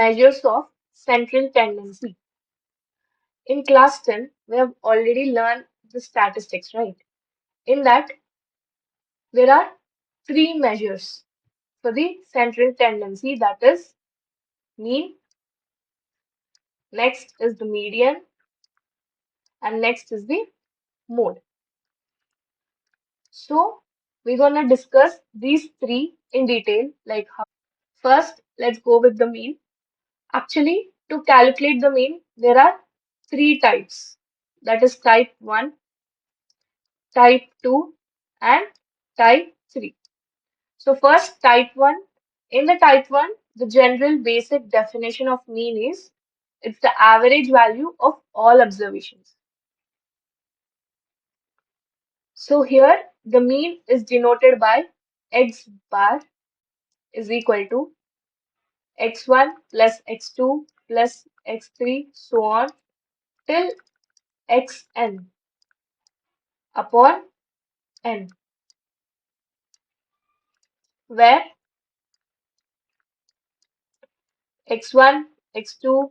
measures of central tendency. In class 10, we have already learned the statistics, right? In that, there are three measures for the central tendency, that is mean, next is the median, and next is the mode. So we're gonna discuss these three in detail, like how. First, let's go with the mean. Actually, to calculate the mean, there are three types. That is type 1, type 2, and type 3. So first, type 1. In the type 1, the general basic definition of mean is it's the average value of all observations. So here, the mean is denoted by x bar is equal to x1 plus x2 plus x3 so on till xn upon n, where x1, x2,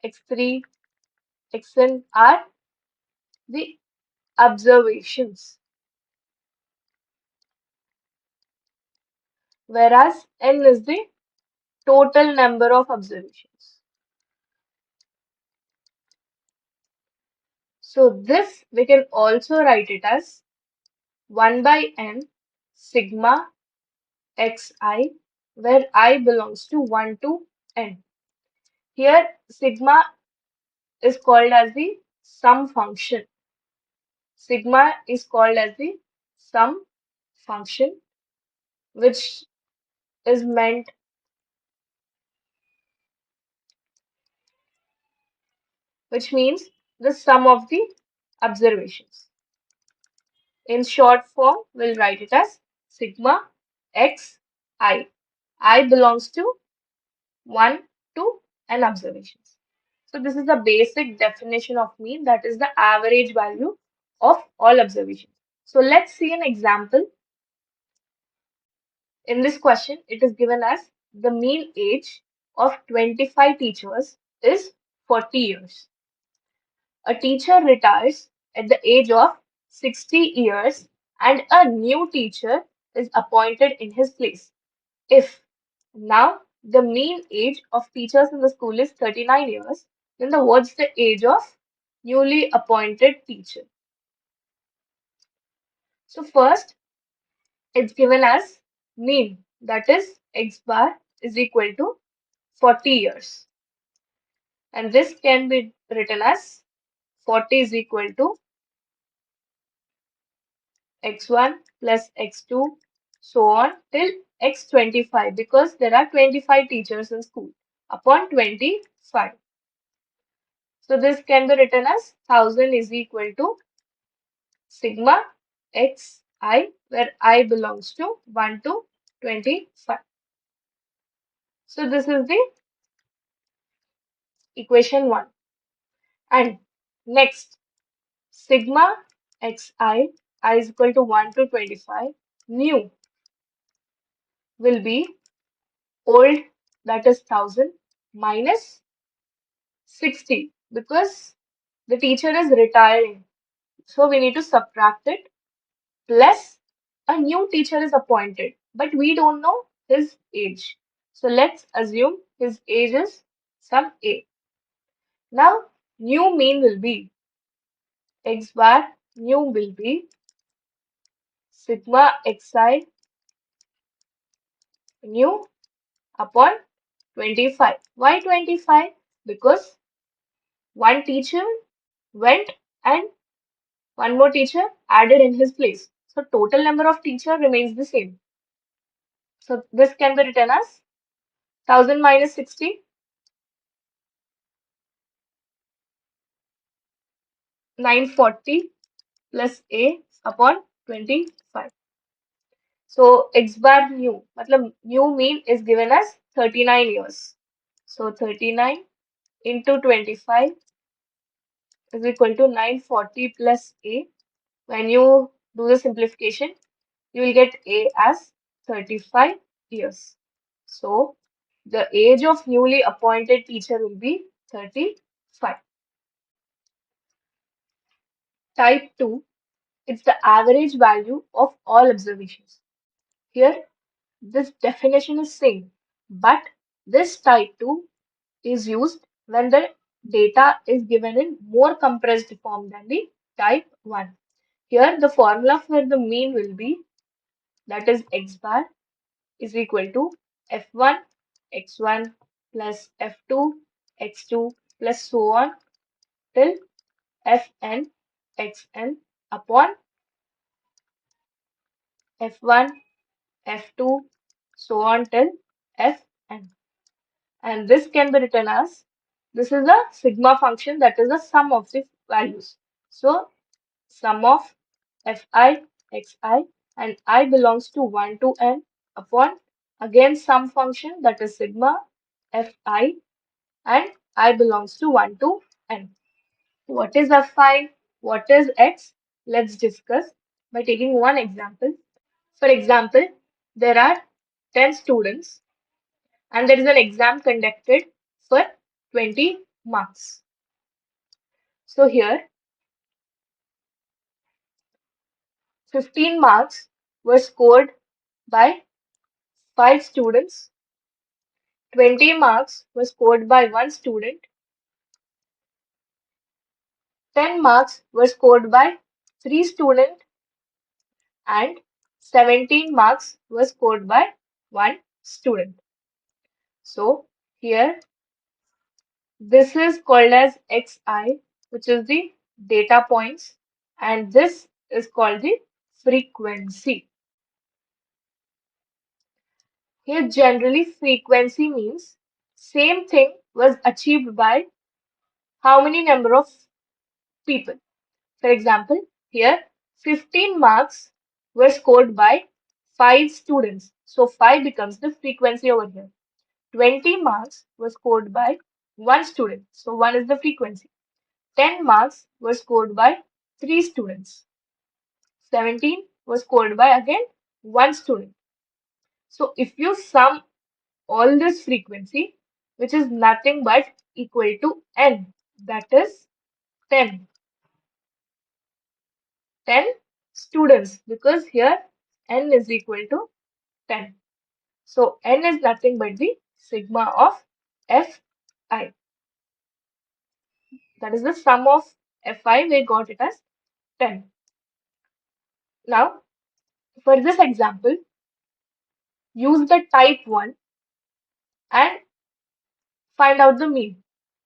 x3, xn are the observations, whereas n is the total number of observations. So this we can also write it as 1 by n sigma xi, where I belongs to 1 to n. Here sigma is called as the sum function. Sigma is called as the sum function, which is meant, which means the sum of the observations. In short form, we'll write it as sigma x I. I belongs to 1, 2, and observations. So this is the basic definition of mean, that is the average value of all observations. So let's see an example. In this question, it is given as the mean age of 25 teachers is 40 years. A teacher retires at the age of 60 years and a new teacher is appointed in his place. If now the mean age of teachers in the school is 39 years, then what's the age of newly appointed teacher? So first, it's given as mean, that is x bar is equal to 40 years. And this can be written as 40 is equal to x1 plus x2 so on till x25, because there are 25 teachers in school upon 25. So this can be written as 1000 is equal to sigma xi, where I belongs to 1 to 25. So this is the equation 1. And next, sigma xi, I is equal to 1 to 25, new will be old, that is 1000, minus 60, because the teacher is retiring. So we need to subtract it, plus a new teacher is appointed, but we don't know his age. So let's assume his age is some A. Now, new mean will be x bar, new will be sigma xi new upon 25. Why 25? Because one teacher went and one more teacher added in his place. So total number of teacher remains the same. So this can be written as 1000 minus 60, 940 plus A upon 25. So x bar new, matlab new mean is given as 39 years. So 39 into 25 is equal to 940 plus A. When you do the simplification, you will get A as 35 years. So The age of newly appointed teacher will be 35. Type 2, it's the average value of all observations. Here, this definition is same, but this type 2 is used when the data is given in more compressed form than the type 1. Here, the formula for the mean will be, that is x bar is equal to f1 x1 plus f2 x2 plus so on till fn xn upon f1 f2 so on till fn. And this can be written as, this is a sigma function, that is the sum of the values. So sum of fi xi, and I belongs to 1 to n upon again some function, that is sigma fi, and I belongs to 1 to n. What is fi? What is x? Let's discuss by taking one example. For example, there are 10 students and there is an exam conducted for 20 marks. So here 15 marks were scored by 5 students, 20 marks were scored by 1 student, 10 marks were scored by 3 students, and 17 marks were scored by 1 student. So here this is called as xi, which is the data points, and this is called the frequency. Here generally frequency means same thing was achieved by how many number of people. For example, here 15 marks were scored by 5 students. So 5 becomes the frequency over here. 20 marks were scored by 1 student. So 1 is the frequency. 10 marks were scored by 3 students. 17 was scored by again 1 student. So if you sum all this frequency, which is nothing but equal to n, that is 10. 10 students, because here n is equal to 10. So n is nothing but the sigma of fi. That is the sum of fi. We got it as 10. Now, for this example, use the type 1 and find out the mean.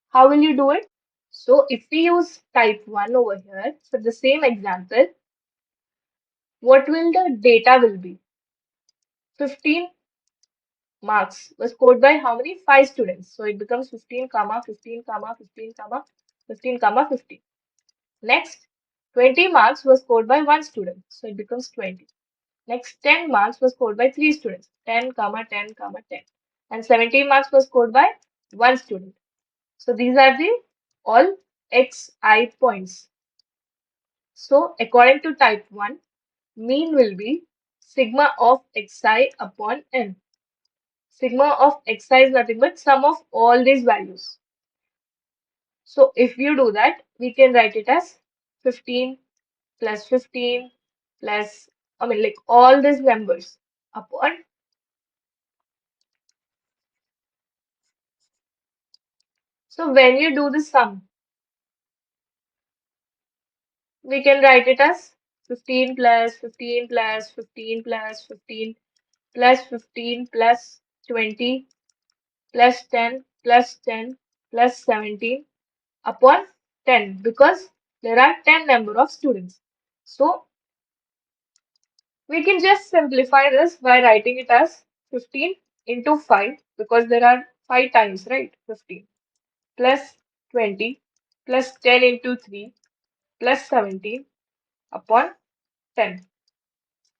How will you do it? So if we use type 1 over here for the same example, what will the data will be? 15 marks was scored by how many? 5 students. So it becomes 15 comma 15 comma 15 comma 15 comma 15. Next, 20 marks was scored by 1 student. So it becomes 20. Next, 10 marks was scored by 3 students. 10 comma 10 comma 10. And 17 marks was scored by 1 student. So these are the all xi points. So according to type 1, mean will be sigma of xi upon n. Sigma of xi is nothing but sum of all these values. So if you do that, we can write it as 15 plus 15 plus, like all these numbers upon. So when you do the sum, we can write it as 15 plus 15 plus 15 plus 15 plus 15 plus 20 plus 10 plus 10 plus 17 upon 10, because there are 10 number of students. So we can just simplify this by writing it as 15 into 5, because there are 5 times, right? 15 plus 20 plus 10 into 3 plus 17 upon 10,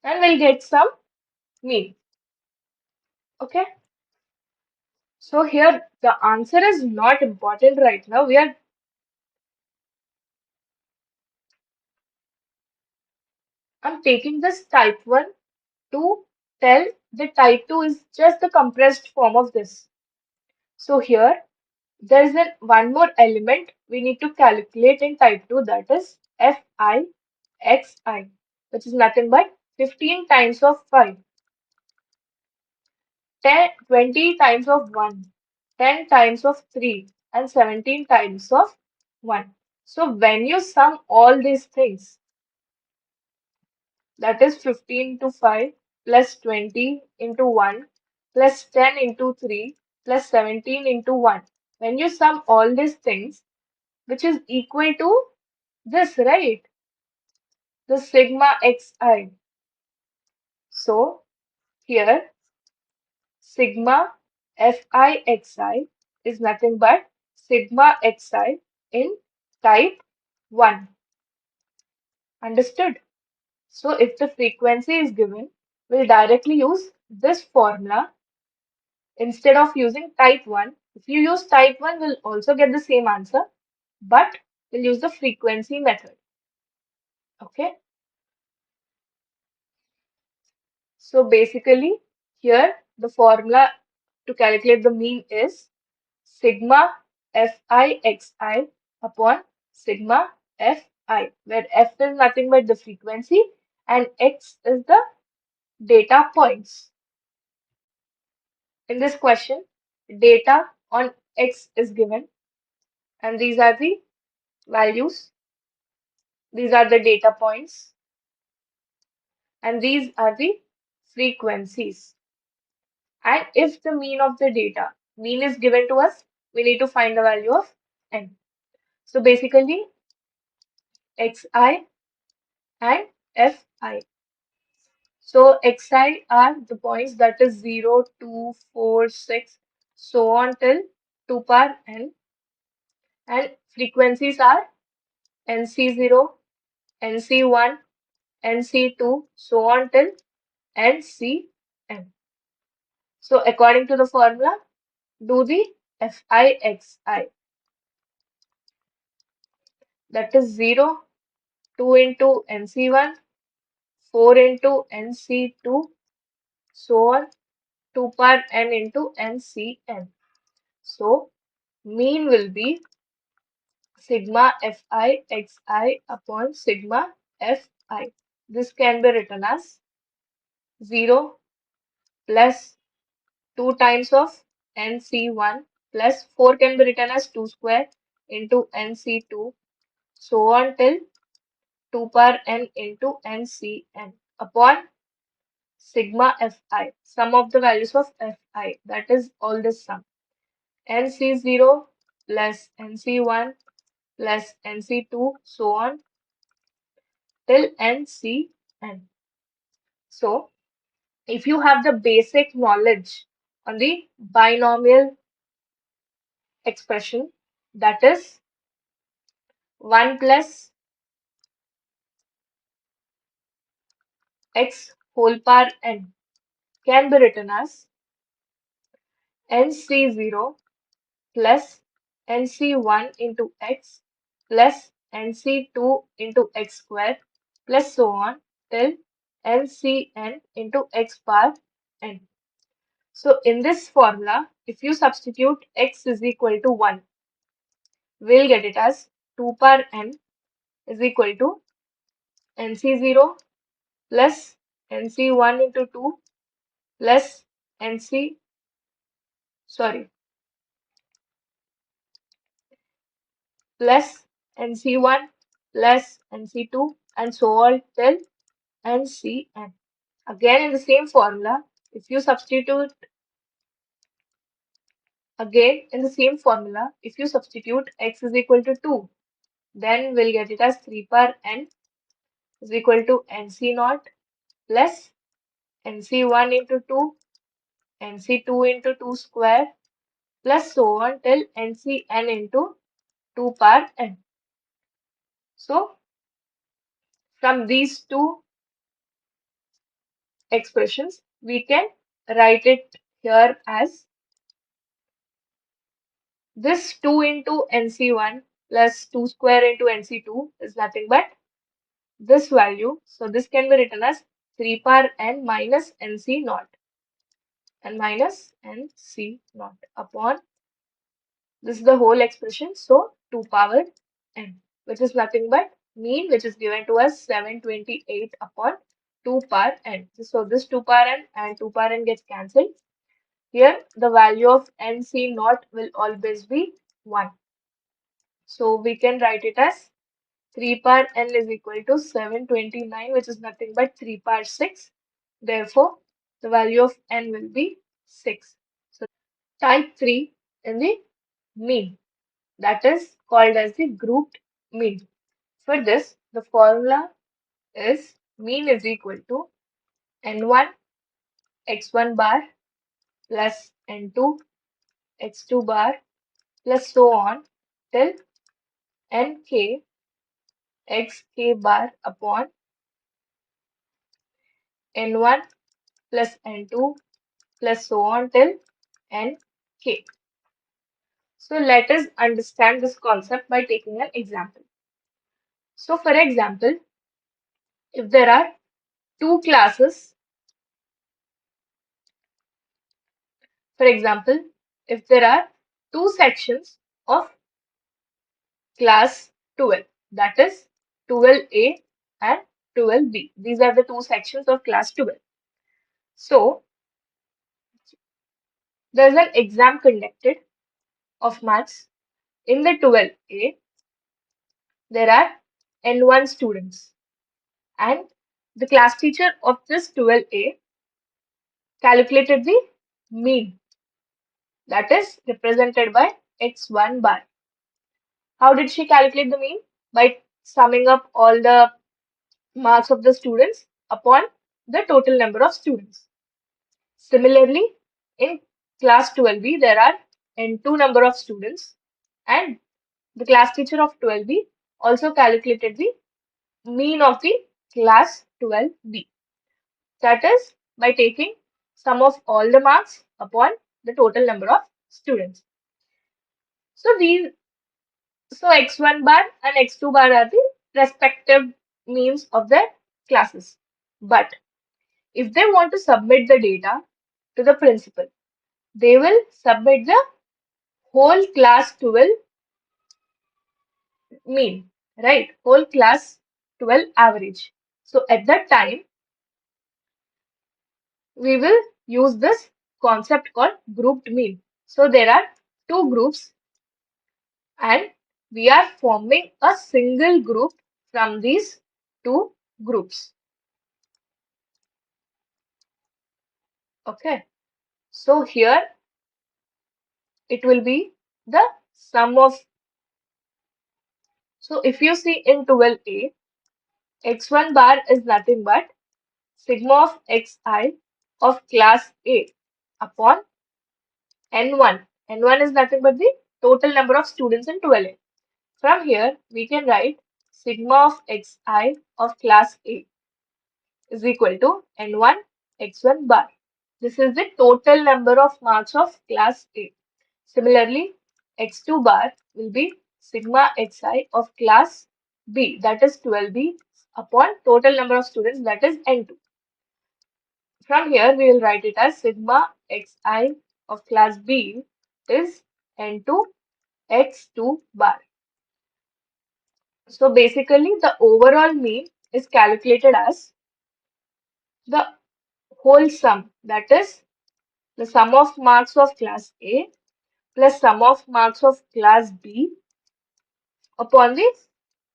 and we'll get some mean. Okay, so here the answer is not important right now. I'm taking this type 1 to tell the type 2 is just the compressed form of this. So here there is one more element we need to calculate in type 2, that is FIXI, which is nothing but 15 times of 5, 10, 20 times of 1, 10 times of 3, and 17 times of 1. So when you sum all these things, that is 15 into 5 plus 20 into 1 plus 10 into 3 plus 17 into 1. When you sum all these things, which is equal to this, right? The sigma xi. So here sigma fixi is nothing but sigma xi in type 1. Understood? So if the frequency is given, we'll directly use this formula instead of using type 1. If you use type 1, we'll also get the same answer, but we'll use the frequency method. Okay? So basically, here the formula to calculate the mean is sigma fixi upon sigma fi, where f is nothing but the frequency and x is the data points. In this question, data on x is given, and these are the values, these are the data points, and these are the frequencies. And if the mean of the data, mean is given to us, we need to find the value of n. So basically, xi and fi. So xi are the points, that is 0, 2, 4, 6, so on till 2 power n. And frequencies are nc0, nc1, nc2, so on till ncn. So according to the formula, do the fixi. That is 0, 2 into nc1, 4 into nc2, so on 2 power n into ncn. So mean will be sigma fixi upon sigma fi. This can be written as 0 plus 2 times of nc1 plus 4 can be written as 2 square into nc2, so on till 2 power n into ncn upon sigma fi, sum of the values of fi, that is all this sum, nc0 plus nc1 plus nc2, so on till ncn. So if you have the basic knowledge on the binomial expression, that is 1 plus x whole power n, can be written as nc0 plus nc1 into x plus nc2 into x square plus so on till ncn into x power n. So in this formula, if you substitute x is equal to 1, we'll get it as 2 power n is equal to nc0 plus nc1 into 2 plus nc, sorry, plus nc1 plus nc2 and so on till ncn. Again in the same formula, if you substitute if you substitute x is equal to 2, then we'll get it as 3 power n is equal to nc naught plus nc1 into 2, nc2 into 2 square plus so on till ncn into 2 power n. So from these two expressions, we can write it here as this 2 into nc1 plus 2 square into nc2 is nothing but this value. So this can be written as 3 power n minus nc naught and minus nc naught upon This is the whole expression. So 2 power n, which is nothing but mean, which is given to us 728 upon 2 power n. So this 2 power n and 2 power n gets cancelled. Here the value of n c naught will always be 1. So we can write it as 3 power n is equal to 729, which is nothing but 3 power 6. Therefore, the value of n will be 6. So type 3 in the mean, that is called as the grouped mean. For this, the formula is mean is equal to n1 x1 bar plus n2 x2 bar plus so on till nk xk bar upon n1 plus n2 plus so on till nk. So let us understand this concept by taking an example. So for example, if there are two classes, for example, if there are two sections of class 12, that is 12A and 12B. These are the two sections of class 12. So there's an exam conducted of maths. In the 12A, there are N1 students, and the class teacher of this 12A calculated the mean, that is represented by x1 bar. How did she calculate the mean? By summing up all the marks of the students upon the total number of students. Similarly, in class 12B, there are n2 number of students, and the class teacher of 12B also calculated the mean of the class 12B. That is by taking sum of all the marks upon the total number of students. So x1 bar and x2 bar are the respective means of their classes. But if they want to submit the data to the principal, they will submit the whole class 12 mean, right? Whole class 12 average. So at that time, we will use this concept called grouped mean. So there are two groups and we are forming a single group from these two groups. Okay. So here it will be the sum of, so if you see in 12A, x1 bar is nothing but sigma of xi of class A upon n1. N1 is nothing but the total number of students in 12A. From here, we can write sigma of xi of class A is equal to n1 x1 bar. This is the total number of marks of class A. Similarly, x2 bar will be sigma xi of class B, that is 12B, upon total number of students, that is n2. From here, we will write it as sigma xi of class B is n2 x2 bar. So basically, the overall mean is calculated as the whole sum, that is the sum of marks of class A plus sum of marks of class B upon the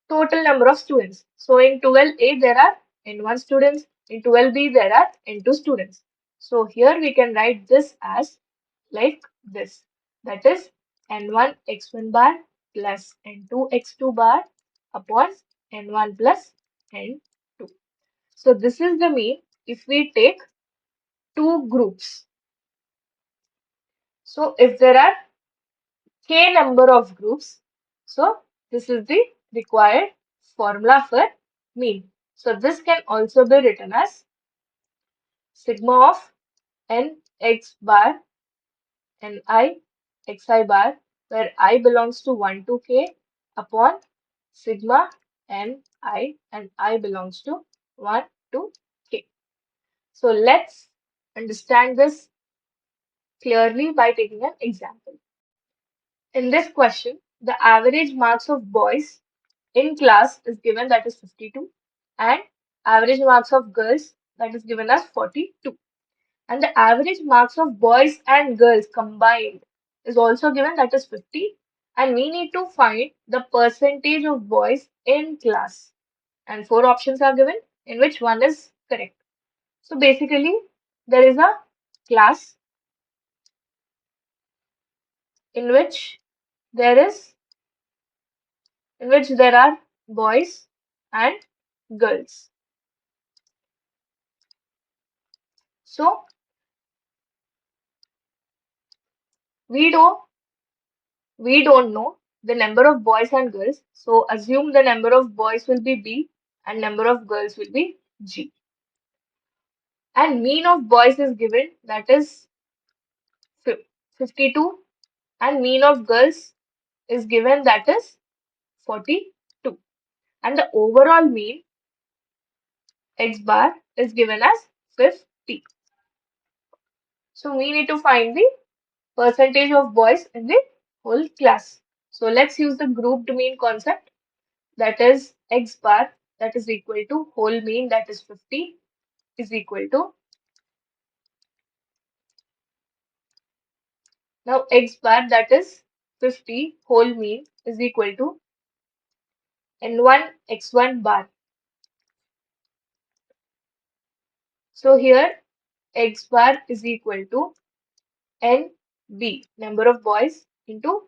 total number of students. So in 12A there are N1 students, in 12B there are N2 students. So here we can write this as like this. That is N1 x1 bar plus N2 x2 bar upon N1 plus N2. So this is the mean if we take two groups. So if there are k number of groups, so this is the required formula for mean. So this can also be written as sigma of n x bar n I xi bar, where I belongs to 1 to k, upon sigma n I, and I belongs to 1 to k. So let's understand this clearly by taking an example. In this question, the average marks of boys in class is given, that is 52, and average marks of girls, that is given as 42. And the average marks of boys and girls combined is also given, that is 50. And we need to find the percentage of boys in class. And four options are given, in which one is correct. So basically, there is a class in which there is there are boys and girls. So we don't we don't know the number of boys and girls. So assume the number of boys will be B and number of girls will be G. And mean of boys is given, that is 52, and mean of girls is given, that is 42. And the overall mean x bar is given as 50. So we need to find the percentage of boys in the whole class. So let's use the grouped mean concept, that is x bar, that is equal to whole mean, that is 50, is equal to, now x bar, that is 50 whole mean, is equal to n1 x1 bar. So here x bar is equal to nb, number of boys, into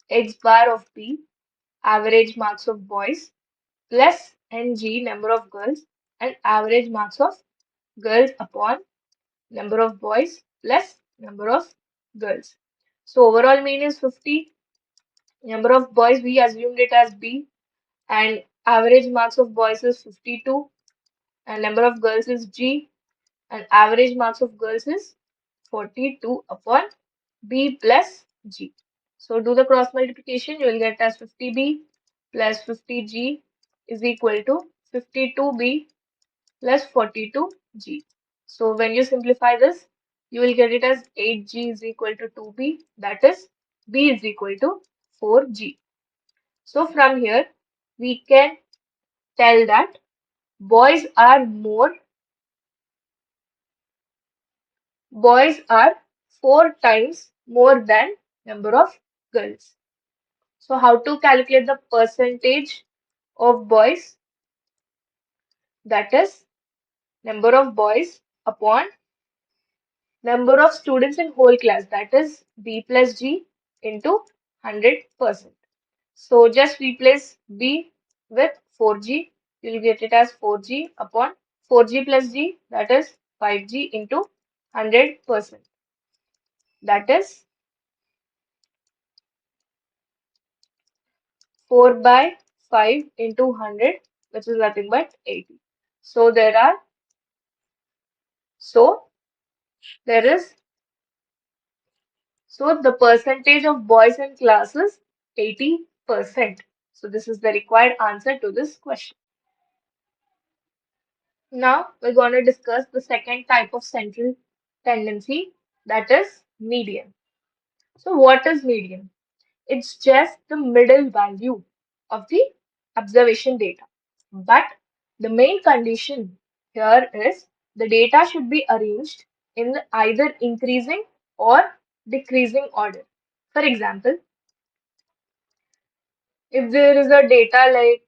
x bar of b, average marks of boys, plus ng, number of girls, and average marks of girls upon number of boys plus number of girls. So overall mean is 50. Number of boys, we assumed it as B, and average marks of boys is 52, and number of girls is G, and average marks of girls is 42 upon B plus G. So do the cross multiplication, you will get as 50B plus 50G is equal to 52B plus 42G. So when you simplify this, you will get it as 8G is equal to 2B, that is B is equal to 4G. So from here, we can tell that boys are more, boys are 4 times more than number of girls. So how to calculate the percentage of boys? That is number of boys upon number of students in whole class, that is B plus G into 100%. So just replace B with 4G. You'll get it as 4G upon 4G plus G, that is 5G into 100%. That is 4 by 5 into 100, which is nothing but 80. So so there is so the percentage of boys in class is 80%. So this is the required answer to this question. Now we're going to discuss the second type of central tendency, that is median. So what is median? It's just the middle value of the observation data. But the main condition here is the data should be arranged in either increasing or decreasing order. For example, if there is a data like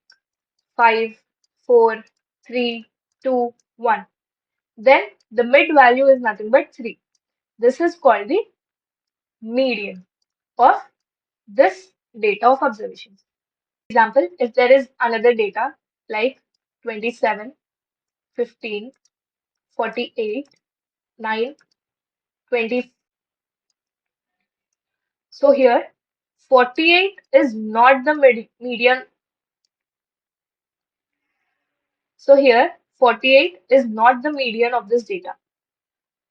5, 4, 3, 2, 1, then the mid value is nothing but 3. This is called the median of this data of observations. For example, if there is another data like 27, 15, 48, 9, 20. So here 48 is not the median. So here 48 is not the median of this data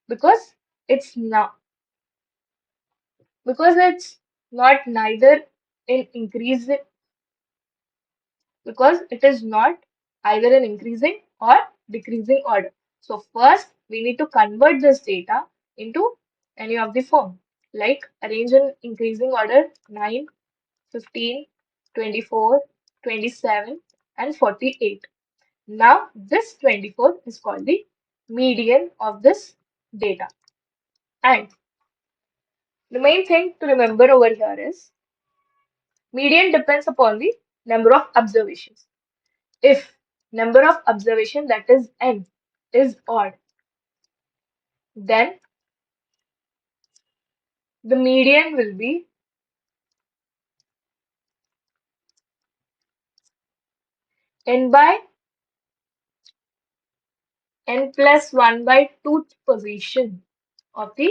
because it's not neither in increasing, because it is not either in increasing or decreasing order. So first we need to convert this data into any of the form. like arrange in increasing order 9, 15, 24, 27, and 48. Now, this 24 is called the median of this data. And the main thing to remember over here is median depends upon the number of observations. If number of observation, that is n, is odd, then the median will be n by n plus 1 by 2th position of the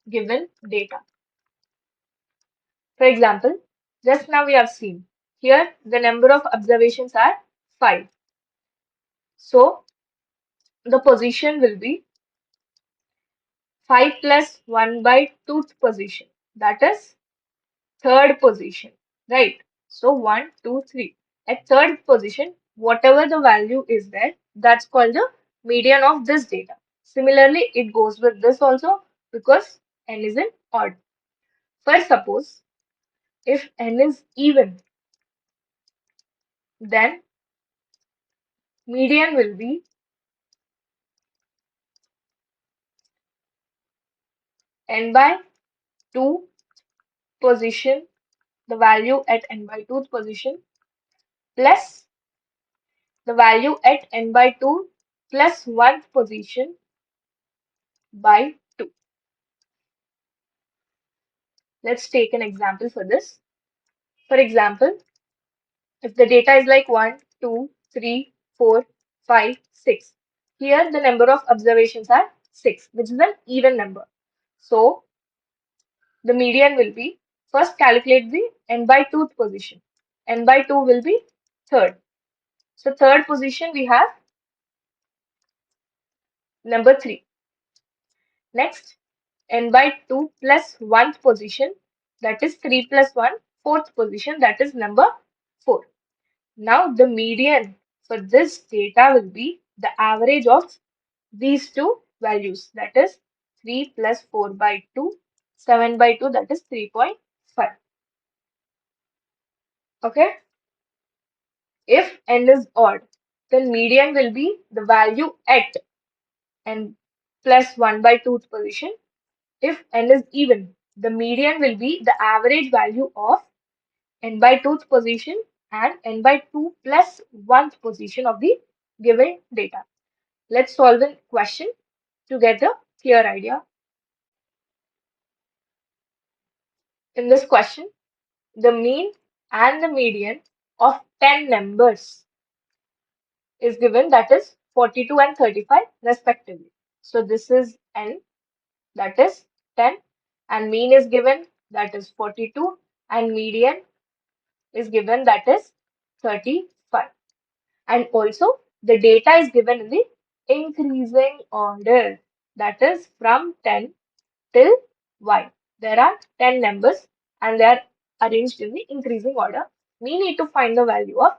given data. For example, just now we have seen here the number of observations are 5. So the position will be 5 plus 1 by 2th position. That is third position, right? So 1, 2, 3. At third position, whatever the value is there, that's called the median of this data. Similarly, it goes with this also because n is an odd. First, suppose if n is even, then median will be n by 2 position, the value at n by 2th position, plus the value at n by 2 plus 1th position by 2. Let's take an example for this. For example, if the data is like 1, 2, 3, 4, 5, 6. Here the number of observations are 6, which is an even number. So the median will be, first calculate the n by 2th position. N by 2 will be third. So third position we have number 3. Next, n by 2 plus 1th position, that is 3 plus 1, fourth position, that is number 4. Now the median for this data will be the average of these two values, that is 3 plus 4 by 2, 7 by 2, that is 3.5. Okay. If n is odd, then median will be the value at n plus 1 by 2th position. If n is even, the median will be the average value of n by 2th position and n by 2 plus 1th position of the given data. Let's solve a question to get a clear idea. In this question, the mean and the median of 10 numbers is given, that is 42 and 35 respectively. So this is n, that is 10, and mean is given, that is 42, and median is given, that is 35. And also the data is given in the increasing order, that is from 10 till y. There are 10 numbers and they are arranged in the increasing order. We need to find the value of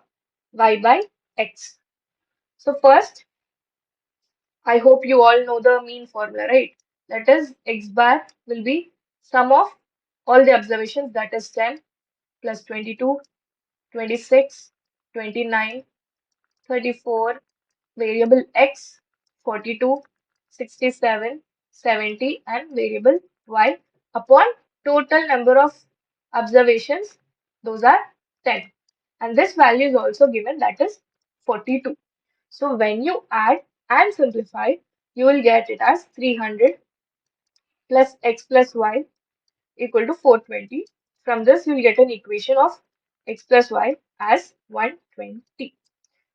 y by x. So first, I hope you all know the mean formula, right? That is x bar will be sum of all the observations, that is 10 plus 22, 26, 29, 34, variable x, 42, 67, 70, and variable y upon total number of observations, those are 10. And this value is also given, that is 42. So when you add and simplify, you will get it as 300 plus x plus y equal to 420. From this, you will get an equation of x plus y as 120.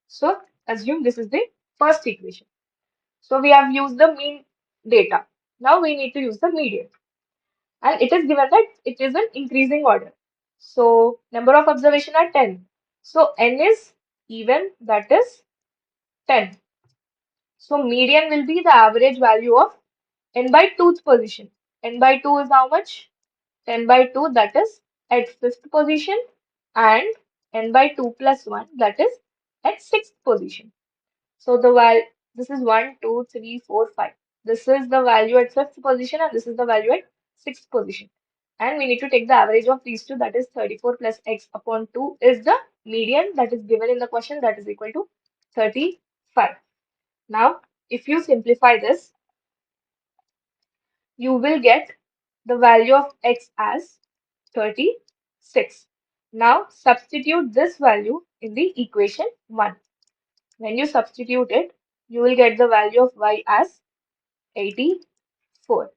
So assume this is the first equation. So we have used the mean data. Now we need to use the median. And it is given that it is an increasing order. So number of observation are 10. So n is even, that is 10. So median will be the average value of n by 2th position. N by 2 is how much? 10 by 2, that is at 5th position, and n by 2 plus 1, that is at 6th position. So the value, this is 1, 2, 3, 4, 5. This is the value at 5th position and this is the value at 6th position. And we need to take the average of these two, that is 34 plus x upon 2 is the median that is given in the question, that is equal to 35. Now, if you simplify this, you will get the value of x as 36. Now, substitute this value in the equation 1. When you substitute it, you will get the value of y as 84.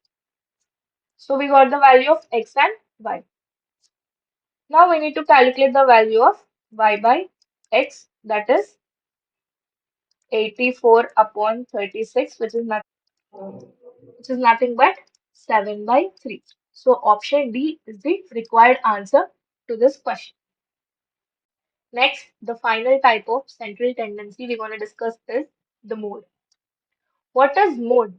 So, we got the value of x and y. Now, we need to calculate the value of y by x, that is 84 upon 36, which is nothing but 7 by 3. So option D is the required answer to this question. Next, the final type of central tendency we're going to discuss is the mode. What is mode?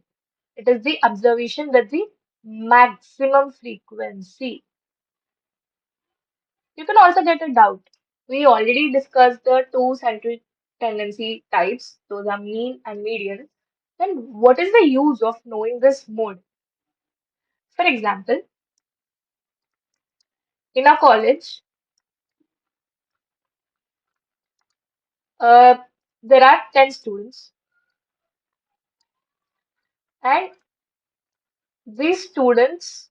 It is the observation that the maximum frequency. You can also get a doubt. We already discussed the two central tendency types, those are mean and median. Then what is the use of knowing this mode? For example, in a college, uh, there are 10 students, and these students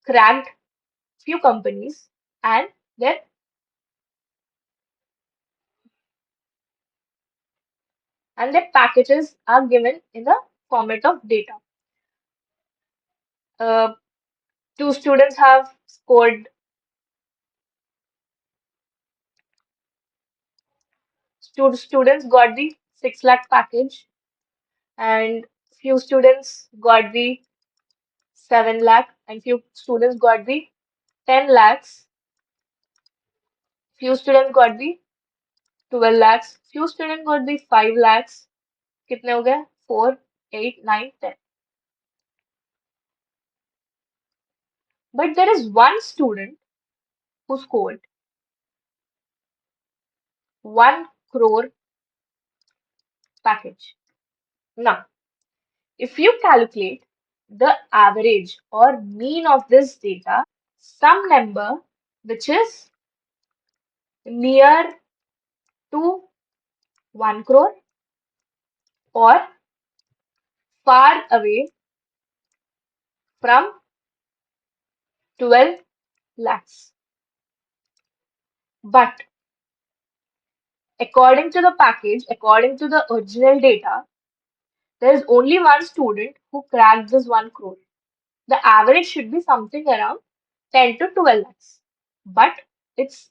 cracked few companies, and their their packages are given in the format of data. Uh, Two students have scored, students got the 6 lakh package, and few students got the 7 lakh, and few students got the 10 lakhs, few students got the 12 lakhs, few students got the 5 lakhs. कितने हो गए? 4, 8, 9, 10. But there is one student who scored 1 crore package. Now, if you calculate the average or mean of this data, some number which is near to 1 crore or far away from 12 lakhs. But according to the package, according to the original data, there is only one student who cracked this 1 crore. The average should be something around 10 to 12 lakhs. But it's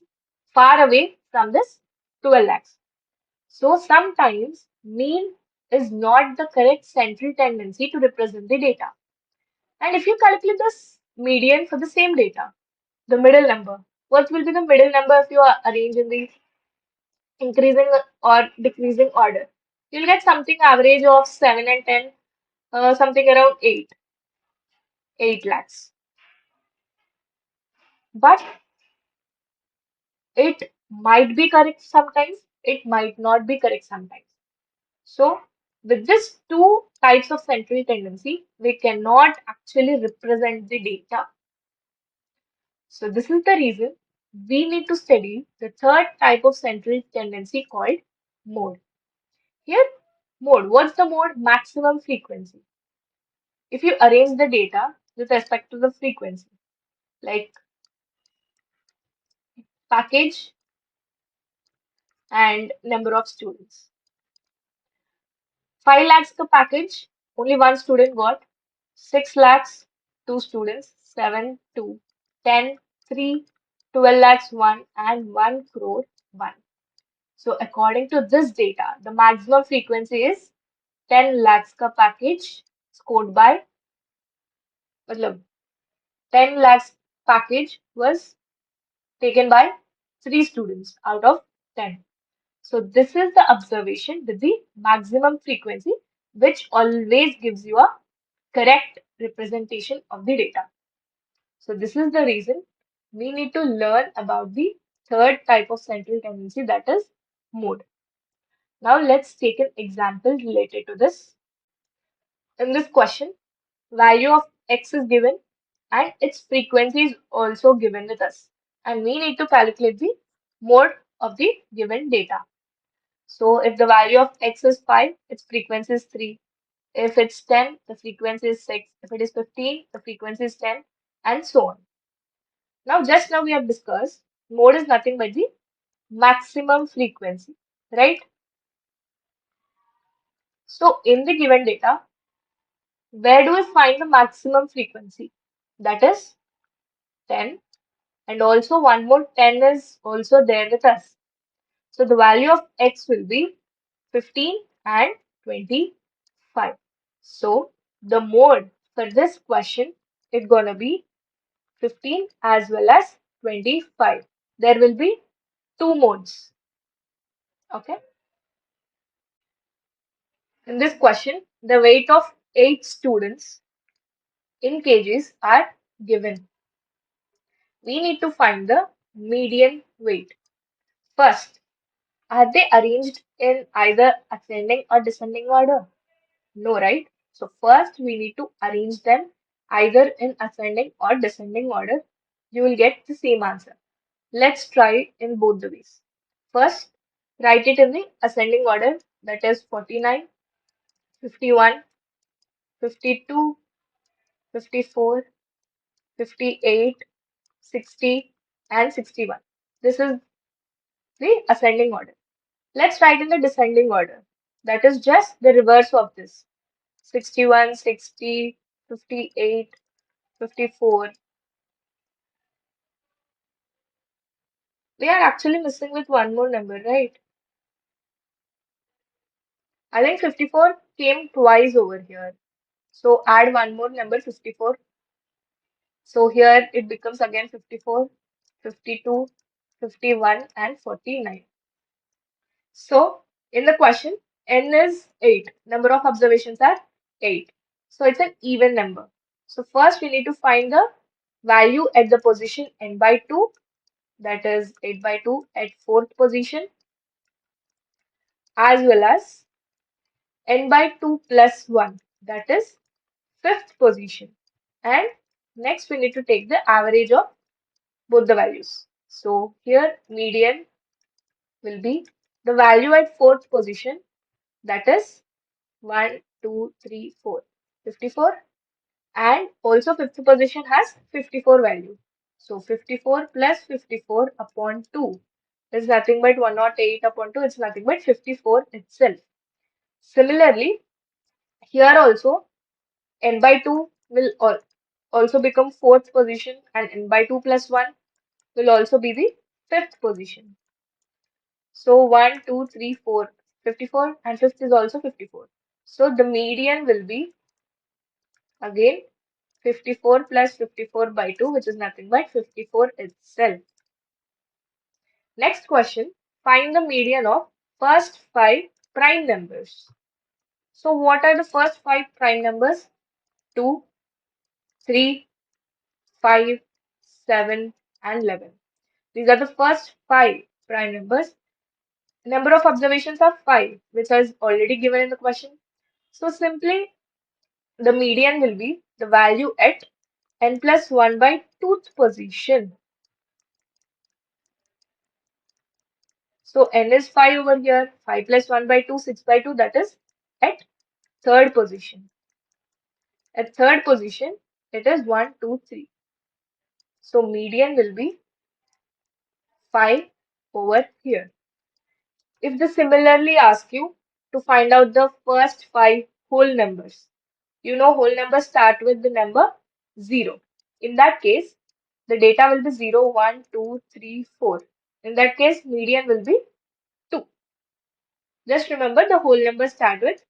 far away from this 12 lakhs. So sometimes mean is not the correct central tendency to represent the data. And if you calculate this median for the same data, the middle number, what will be the middle number if you arrange in the increasing or decreasing order? You'll get something average of 7 and 10, something around 8 lakhs. But it might be correct sometimes, it might not be correct sometimes. So, with this two types of central tendency, we cannot actually represent the data. So, this is the reason we need to study the third type of central tendency called mode. Here, mode, what's the mode? Maximum frequency. If you arrange the data with respect to the frequency, like package and number of students. 5 lakhs ka package, only one student got. 6 lakhs, two students. 7, 2. 10, 3. 12 lakhs, 1. And 1 crore, 1. So according to this data, the maximum frequency is 10 lakhs ka package scored by, matlab, 10 lakhs package was taken by 3 students out of 10. So this is the observation with the maximum frequency, which always gives you a correct representation of the data. So this is the reason we need to learn about the third type of central tendency, that is mode. Now let's take an example related to this. In this question, value of x is given and its frequency is also given with us. And we need to calculate the mode of the given data. So if the value of x is 5, its frequency is 3. If it's 10, the frequency is 6. If it is 15, the frequency is 10, and so on. Now, just now we have discussed mode is nothing but the maximum frequency, right? So in the given data, where do we find the maximum frequency? That is 10, and also one more 10 is also there with us. So the value of x will be 15 and 25. So the mode for this question is gonna be 15 as well as 25. There will be two modes. Okay. In this question, the weight of 8 students in kgs are given. We need to find the median weight. First, are they arranged in either ascending or descending order? No, right? So first we need to arrange them either in ascending or descending order. You will get the same answer. Let's try in both the ways. First, write it in the ascending order, that is 49, 51, 52, 54, 58, 60, and 61. This is the ascending order. Let's write in the descending order. That is just the reverse of this. 61, 60, 58, 54. We are actually missing with one more number, right? I think 54 came twice over here. So add one more number, 54. So here it becomes again 54, 52, 51, and 49. So in the question, n is 8. Number of observations are 8. So it's an even number. So first we need to find the value at the position n by 2, that is 8 by 2 at fourth position, as well as n by 2 plus 1, that is fifth position. And next we need to take the average of both the values. So here median will be the value at fourth position, that is 1, 2, 3, 4, 54, and also fifth position has 54 value. So 54 plus 54 upon 2 is nothing but 108 upon 2, it's nothing but 54 itself. Similarly, here also n by 2 will also become fourth position, and n by 2 plus 1 will also be the fifth position. So 1, 2, 3, 4, 54, and fifth is also 54. So the median will be again 54 plus 54 by 2, which is nothing but 54 itself. Next question, find the median of first 5 prime numbers. So what are the first 5 prime numbers? 2, 3, 5, 7, and 11. These are the first 5 prime numbers. Number of observations are 5, which is already given in the question. So simply the median will be the value at n plus 1 by 2th position. So n is 5 over here, 5 plus 1 by 2, 6 by 2, that is at third position. At third position, it is 1, 2, 3. So median will be 5 over here. If they similarly ask you to find out the first 5 whole numbers, you know whole numbers start with the number 0. In that case, the data will be 0, 1, 2, 3, 4. In that case, median will be 2. Just remember the whole numbers start with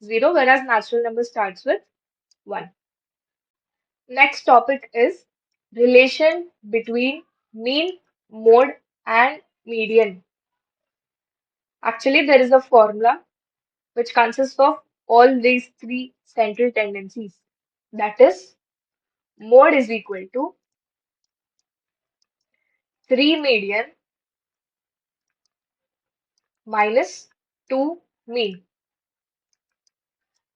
0, whereas natural number starts with 1. Next topic is relation between mean, mode, and median. Actually, there is a formula which consists of all these three central tendencies. That is, mode is equal to 3 median minus 2 mean.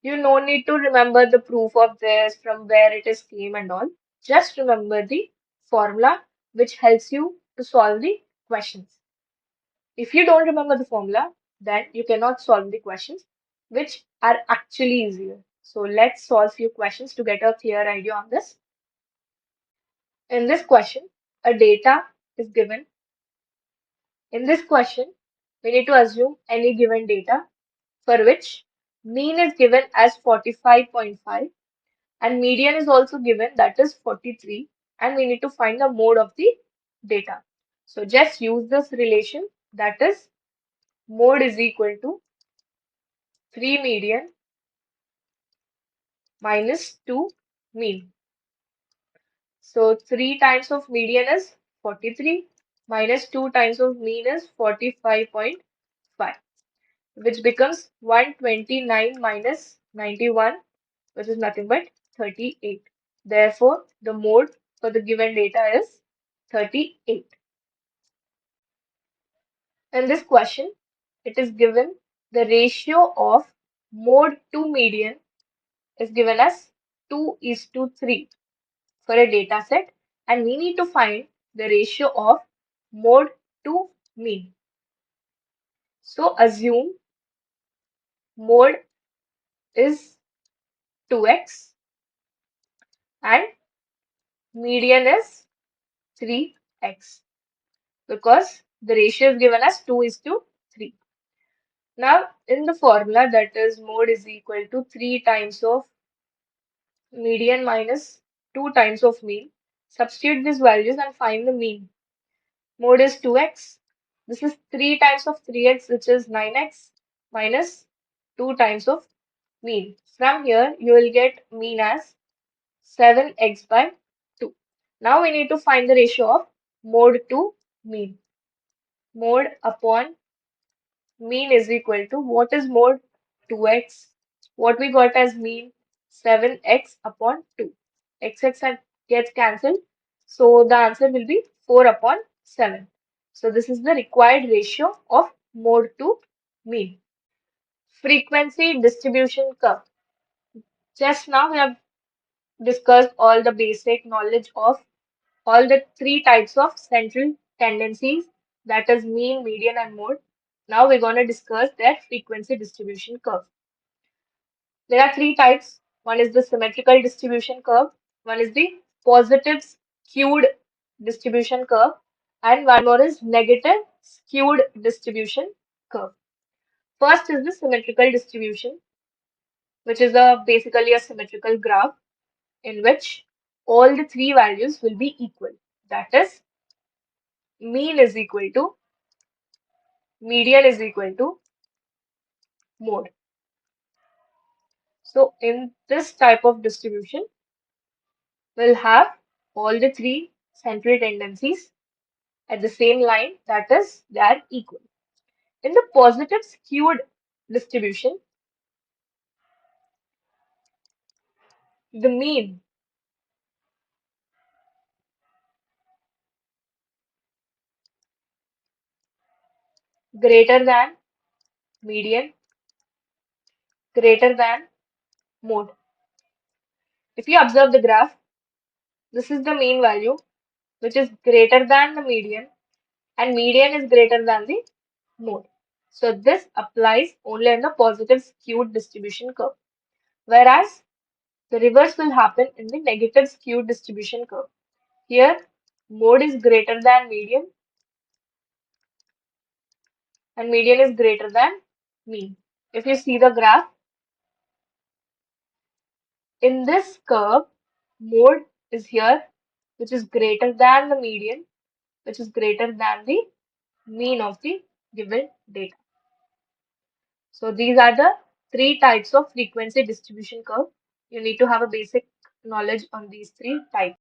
You no need to remember the proof of this, from where it is came and all. Just remember the formula which helps you to solve the questions. If you don't remember the formula, then you cannot solve the questions which are actually easier. So let's solve few questions to get a clear idea on this. In this question, a data is given. In this question, we need to assume any given data for which mean is given as 45.5 and median is also given, that is 43, and we need to find the mode of the data. So just use this relation, that is mode is equal to 3 median minus 2 mean. So 3 times of median is 43 minus 2 times of mean is 45.5, which becomes 129 minus 91, which is nothing but 38. Therefore, the mode for the given data is 38. In this question, it is given the ratio of mode to median is given as 2:3 for a data set, and we need to find the ratio of mode to mean. So assume mode is 2x and median is 3x because the ratio is given as 2:3. Now in the formula, that is mode is equal to 3 times of median minus 2 times of mean. Substitute these values and find the mean. Mode is 2x. This is 3 times of 3x, which is 9x, minus 2 times of mean. From here, you will get mean as 7x by 2. Now we need to find the ratio of mode to mean. Mode upon mean is equal to, what is mode? 2x. What we got as mean? 7x upon 2. X gets cancelled. So the answer will be 4 upon 7. So this is the required ratio of mode to mean. Frequency distribution curve. Just now we have discussed all the basic knowledge of all the three types of central tendencies, that is mean, median, and mode. Now we're going to discuss their frequency distribution curve. There are three types. One is the symmetrical distribution curve, one is the positive skewed distribution curve, and one more is negative skewed distribution curve. First is the symmetrical distribution, which is basically a symmetrical graph in which all the three values will be equal. That is, mean is equal to, median is equal to mode. So in this type of distribution, we'll have all the three central tendencies at the same line, that is, they are equal. In the positive skewed distribution, the mean greater than median greater than mode. If you observe the graph, this is the mean value which is greater than the median, and median is greater than the mode. So this applies only in the positive skewed distribution curve. Whereas the reverse will happen in the negative skewed distribution curve. Here, mode is greater than median and median is greater than mean. If you see the graph, in this curve, mode is here, which is greater than the median, which is greater than the mean of the given data. So these are the three types of frequency distribution curve. You need to have a basic knowledge on these three types.